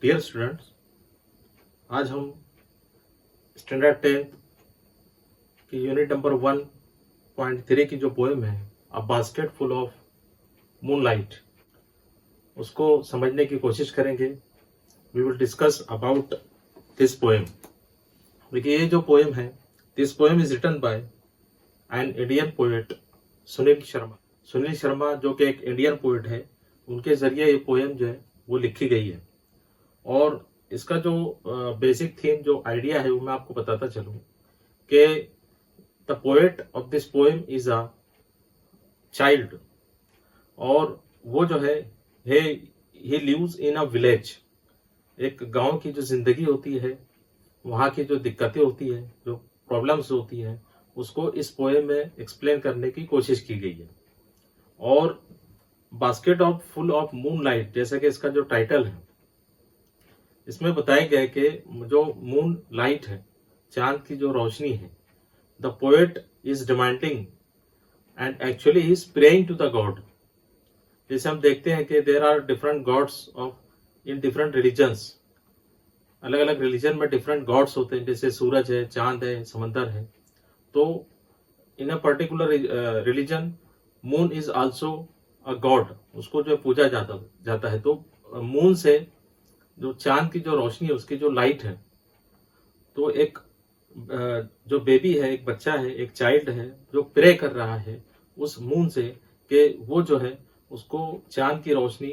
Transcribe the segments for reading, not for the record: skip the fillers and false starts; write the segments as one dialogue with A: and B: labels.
A: Dear students, आज हम standard 10 की यूनिट नंबर 1.3 की जो पोएम है a basket full of moonlight, उसको समझने की कोशिश करेंगे। We will discuss about this poem. देखिए, ये जो पोएम है, this poem is written by an Indian poet Sunil Sharma. Sunil Sharma जो कि एक इंडियन पोएट है, उनके जरिए ये पोएम जो है वो लिखी गई है। और इसका जो बेसिक थीम, जो आइडिया है, वो मैं आपको बताता चलूं कि the poet of this poem is a child, और वो जो है he lives in a village. एक गांव की जो जिंदगी होती है, वहाँ की जो दिक्कतें होती है, जो प्रॉब्लम्स होती है, उसको इस पोएम में एक्सप्लेन करने की कोशिश की गई है। और basket of full of moonlight, जैसा कि इसका जो टाइटल है, इसमें बताया गया है कि जो मून लाइट है, चांद की जो रोशनी है, the poet is demanding and actually he is praying to the god. जैसे हम देखते हैं कि there are different gods of in different religions. अलग अलग रिलीजन में डिफरेंट गॉड्स होते हैं, जैसे सूरज है, चांद है, समंदर है। तो in a particular religion moon is also a god, उसको जो पूजा जाता है। तो मून से जो चांद की जो रोशनी है, उसकी जो लाइट है, तो एक जो बेबी है, एक बच्चा है, एक चाइल्ड है, जो प्रे कर रहा है उस मून से कि वो जो है उसको चांद की रोशनी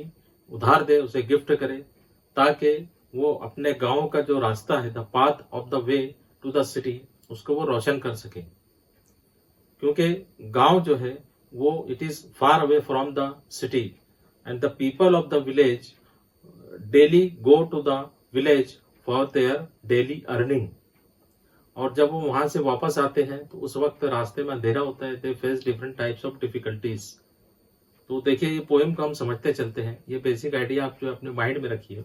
A: उधार दे, उसे गिफ्ट करे, ताकि वो अपने गांव का जो रास्ता है, the path of the way to the city, उसको वो रोशन कर सके। क्योंकि गांव जो है वो it is far away from the city, and the people of the village daily go to the village for their daily earning. और जब वो वहां से वापस आते हैं तो उस वक्त रास्ते में अंधेरा होता है, they face different types of difficulties. तो देखिए, ये पोएम को हम समझते चलते हैं। ये बेसिक आइडिया आप जो अपने माइंड में रखिए।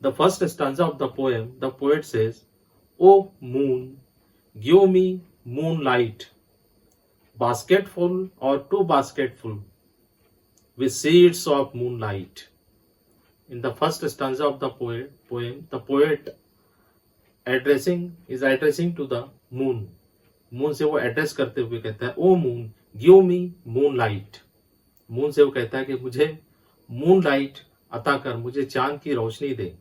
A: The first stanza of the poem, the poet says, O moon give me moon light, basketful or two basketful with seeds of moonlight. In the first stanza of the poem, the poet is addressing to the moon. Moon से वो address करते हुए कहता है, oh moon give me moon light. Moon से वो कहता है कि मुझे मून लाइट अता कर, मुझे चांद की रोशनी दे।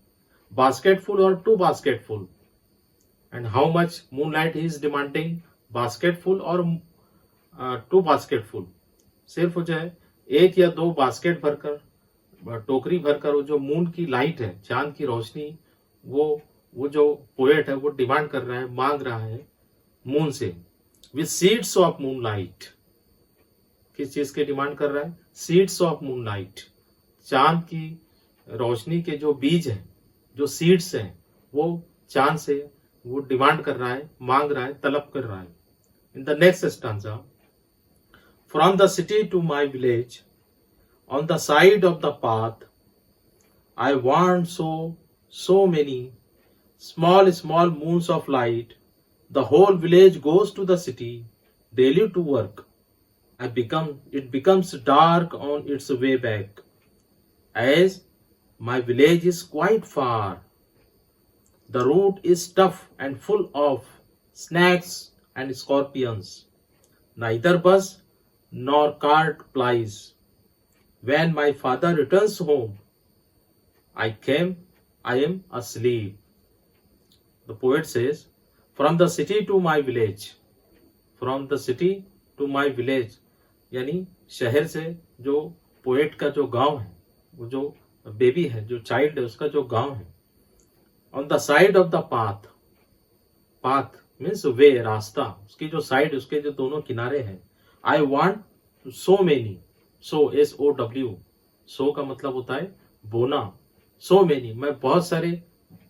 A: Basketful or two basketful, and how much moon light he is demanding, basketful or two बास्केटफुल। सिर्फ जो है एक या दो बास्केट भरकर, टोकरी भरकर वो जो मून की लाइट है, चांद की रोशनी, वो जो पोएट है वो डिमांड कर रहा है, मांग रहा है मून से। With seeds of moon light, किस चीज के डिमांड कर रहा है? सीड्स ऑफ मून लाइट, चांद की रोशनी के जो बीज हैं, जो सीड्स हैं, वो चांद से वो डिमांड कर रहा है, मांग रहा है, तलब कर रहा है। In the next stanza, from the city to my village, on the side of the path, I want so many small moons of light. The whole village goes to the city daily to work. It becomes dark on its way back, as my village is quite far. The route is tough and full of snakes and scorpions. Neither bus nor cart plies. When my father returns home, I am asleep. The poet says, from the city to my village. From the city to my village, यानी शहर से जो poet का जो गांव है, वो जो बेबी है, जो चाइल्ड है, उसका जो गांव है, on the side of the path, path means way, रास्ता, उसकी जो साइड, उसके जो दोनों किनारे हैं, I want so many, so SOW, so का मतलब होता है बोना, so many, मैं बहुत सारे,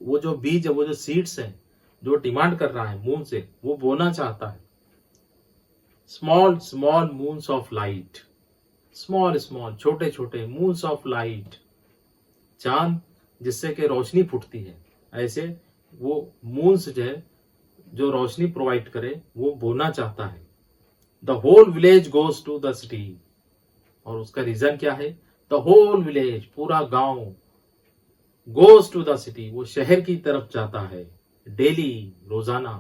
A: वो जो बीज है, वो जो सीड्स हैं, जो डिमांड कर रहा है मून से, वो बोना चाहता है। Small moons of light, small छोटे छोटे मून्स ऑफ लाइट, चांद जिससे कि रोशनी फूटती है, ऐसे वो मून्स जो है, जो रोशनी प्रोवाइड करे, वो बोना चाहता है। The whole village goes to the city, और उसका रीजन क्या है? द होल विलेज, पूरा गांव, गोज टू द सिटी, वो शहर की तरफ जाता है, डेली, रोजाना,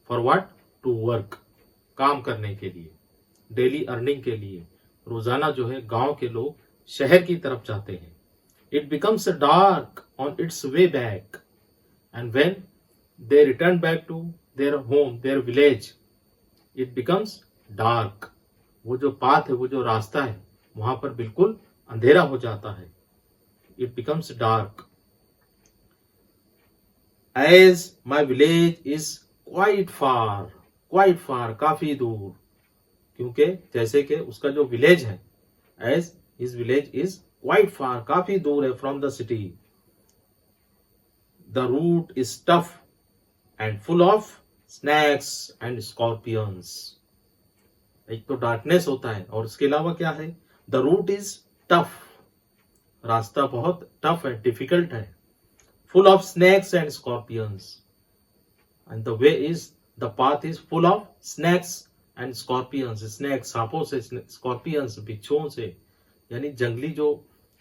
A: फॉर व्हाट, टू वर्क, काम करने के लिए, डेली अर्निंग के लिए रोजाना जो है गांव के लोग शहर की तरफ जाते हैं. It becomes dark on its way back, and when they return back to their home, their village, it becomes dark. वो जो पाथ है, वो जो रास्ता है, वहां पर बिल्कुल अंधेरा हो जाता है. It becomes dark. As my village is quite far, काफी दूर, क्योंकि जैसे कि उसका जो विलेज है, as his village is quite far, काफी दूर है, from the city. The route is tough and full of snakes and scorpions. एक तो डार्कनेस होता है और उसके अलावा क्या है, द रूट इज टफ, रास्ता बहुत टफ है, डिफिकल्ट है, full of snakes and scorpions, and the way is, the path is full of snakes and scorpions. snakes सांपों से, scorpions बिच्छुओं से, यानी जंगली जो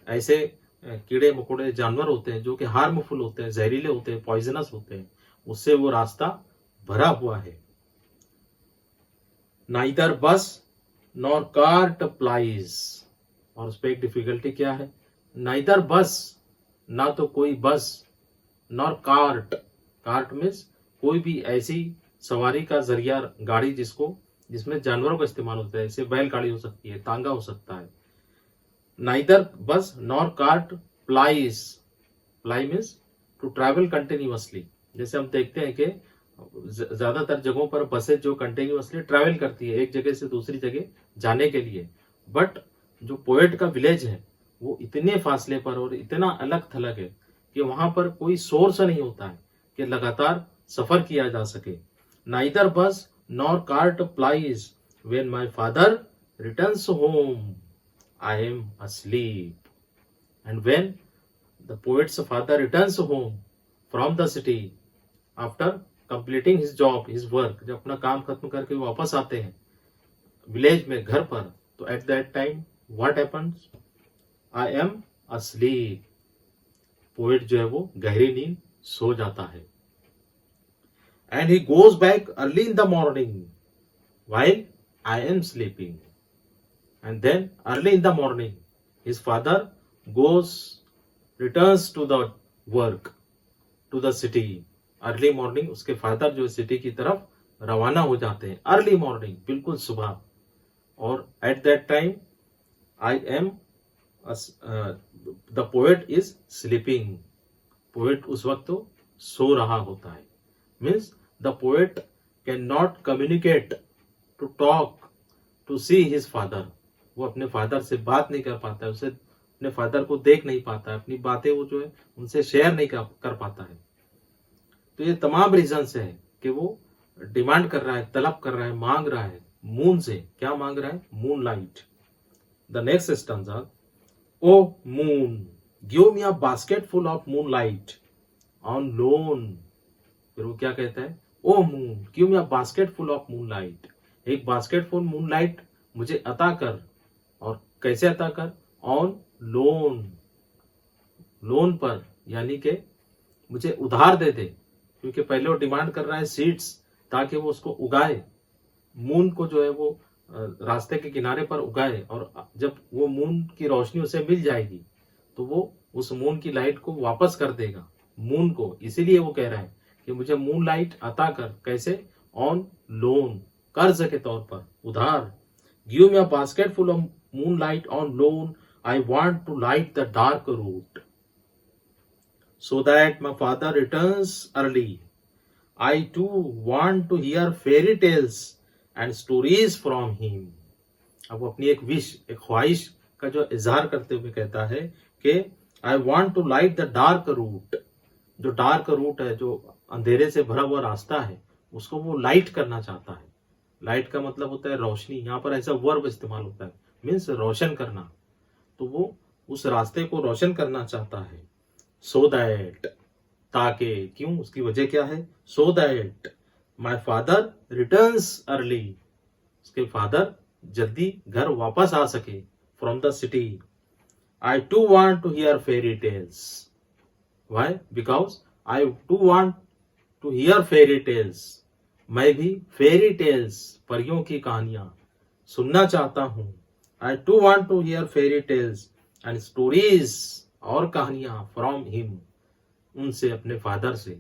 A: ऐसे कीड़े मकोड़े जानवर होते हैं जो कि हार्मफुल होते हैं, जहरीले होते हैं, पॉइजनस होते हैं, उससे वो रास्ता भरा हुआ है. Neither bus nor cart plies, और उस पर एक डिफिकल्टी क्या है, नाइदर बस, ना तो कोई बस, नॉर कार्ट, कार्ट मीन्स कोई भी ऐसी सवारी का जरिया, गाड़ी जिसमें जानवरों का इस्तेमाल होता है, जैसे बैलगाड़ी हो सकती है, तांगा हो सकता है. Neither bus nor cart plies, ply means to travel continuously. जैसे हम देखते हैं कि ज्यादातर जगहों पर बसें जो कंटिन्यूअसली ट्रैवल करती है एक जगह से दूसरी जगह जाने के लिए, बट जो पोएट का विलेज है वो इतने फासले पर और इतना अलग थलग है कि वहां पर कोई सोर्स नहीं होता है कि लगातार सफर किया जा सके. Neither bus nor cart plies when my father returns home, I am asleep. And when the poet's father returns home from the city after completing his job, his work, जब अपना काम खत्म करके वापस आते हैं विलेज में, घर पर, तो at that time what happens, I am asleep. Poet जो है वो गहरी नींद सो जाता है. And he goes back early in the morning while I am sleeping. And then early in the morning his father returns to the work, to the city. Early morning उसके father जो city की तरफ रवाना हो जाते हैं, early morning, बिल्कुल सुबह. और at that time I am, the poet is sleeping, poet उस वक्त तो सो रहा होता है. Means the poet can not communicate, to talk, to see his father. वो अपने फादर से बात नहीं कर पाता है, उसे अपने फादर को देख नहीं पाता है, अपनी बातें वो जो है उनसे शेयर नहीं कर पाता है. तो ये तमाम रीजन है कि वो डिमांड कर रहा है, तलब कर रहा है, मांग रहा है मून से. क्या मांग रहा है, moonlight. The next stanza, oh moon give me a basket full of moonlight on loan. फिर वो क्या कहता है, oh moon give me a basket full of moonlight, एक बास्केट फुल मून लाइट मुझे अता कर. और कैसे अता कर, ऑन लोन, लोन पर, यानी कि मुझे उधार दे दे, क्योंकि पहले वो डिमांड कर रहा है सीड्स, ताकि वो उसको उगाए, मून को जो है वो रास्ते के किनारे पर उगाए, और जब वो मून की रोशनी उसे मिल जाएगी तो वो उस मून की लाइट को वापस कर देगा मून को. इसीलिए वो कह रहा है कि मुझे मून लाइट अता कर. कैसे, ऑन लोन, कर्ज के तौर पर, उधार. Give me a basket full of moonlight on loan, I want to light the dark route so that my father returns early. I too want to hear fairy tales and stories from him. अब वो अपनी एक wish, एक ख्वाहिश का जो इजहार करते हुए कहता है कि I want to light the dark route. जो डार्क रूट है, जो अंधेरे से भरा हुआ रास्ता है, उसको वो लाइट करना चाहता है. लाइट का मतलब होता है रोशनी. यहाँ पर ऐसा वर्ब इस्तेमाल होता है, मीन्स रोशन करना. तो वो उस रास्ते को रोशन करना चाहता है. So that, ताकि, क्यों, उसकी वजह क्या है, so that my father returns early, उसके फादर जल्दी घर वापस आ सके, from the city. I too want to hear fairy tales. Why? Because I too want to hear fairy tales, मैं भी फेरी टेल्स परियों की कहानियां सुनना चाहता हूँ। I too want to hear fairy tales and stories, और कहानियां फ्रॉम हिम, उनसे, अपने फादर से,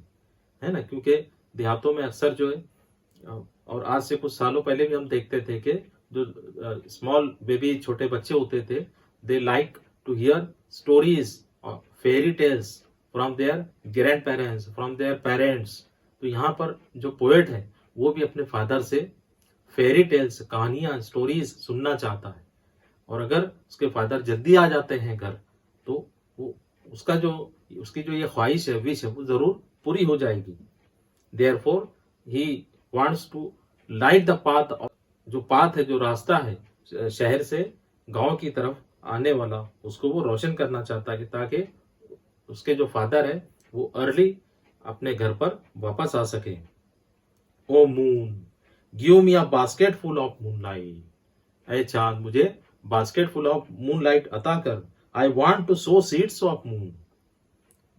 A: है ना। क्योंकि देहातों में अक्सर जो है, और आज से कुछ सालों पहले भी हम देखते थे कि जो स्मॉल बेबी छोटे बच्चे होते थे, they like to hear stories और fairy tales from their grand parents, from their parents. तो यहाँ पर जो पोएट है वो भी अपने फादर से फेरी टेल्स, कहानियां, स्टोरीज सुनना चाहता है। और अगर उसके फादर जल्दी आ जाते हैं घर, तो वो उसकी जो ये ख्वाहिश है, विश है, वो जरूर पूरी हो जाएगी। Therefore he wants to light the path, जो पाथ है, जो रास्ता है शहर से गांव की तरफ आने वाला, उसको वो रोशन करना चाहता है, ताकि उसके जो फादर है वो अर्ली अपने घर पर वापस आ सके। O moon give me a basket full of moonlight, ऐ चांद मुझे बास्केट फुल ऑफ मूनलाइट अता कर। I want to sow seeds of moon,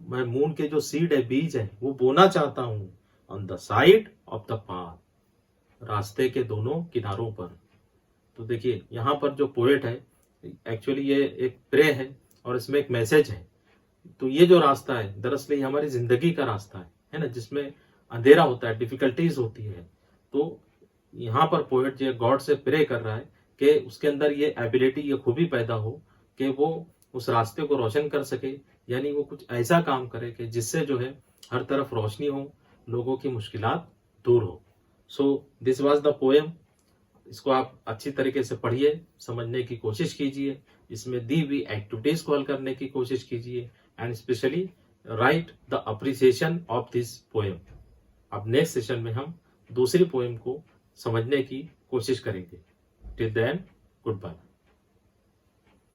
A: मैं मून के जो सीड है, बीज है, वो बोना चाहता हूँ। On the side of the path, रास्ते के दोनों किनारों पर। तो देखिए यहाँ पर जो पोएट है, एक्चुअली ये एक प्रे है और इसमें एक मैसेज है। तो ये जो रास्ता है, दरअसल ये हमारी जिंदगी का रास्ता है ना, जिसमें अंधेरा होता है, डिफिकल्टीज होती है। तो यहाँ पर पोएट जो गॉड से प्रे कर रहा है कि उसके अंदर ये एबिलिटी, ये खूबी पैदा हो कि वो उस रास्ते को रोशन कर सके, यानी वो कुछ ऐसा काम करे कि जिससे जो है हर तरफ रोशनी हो, लोगों की मुश्किलात दूर हो। So this was the poem. इसको आप अच्छी तरीके से पढ़िए, समझने की कोशिश कीजिए, इसमें दी हुई एक्टिविटीज को हल करने की कोशिश कीजिए, and specially write the appreciation of this poem. अब नेक्स्ट सेशन में हम दूसरी पोएम को समझने की कोशिश करेंगे। Till then, good bye.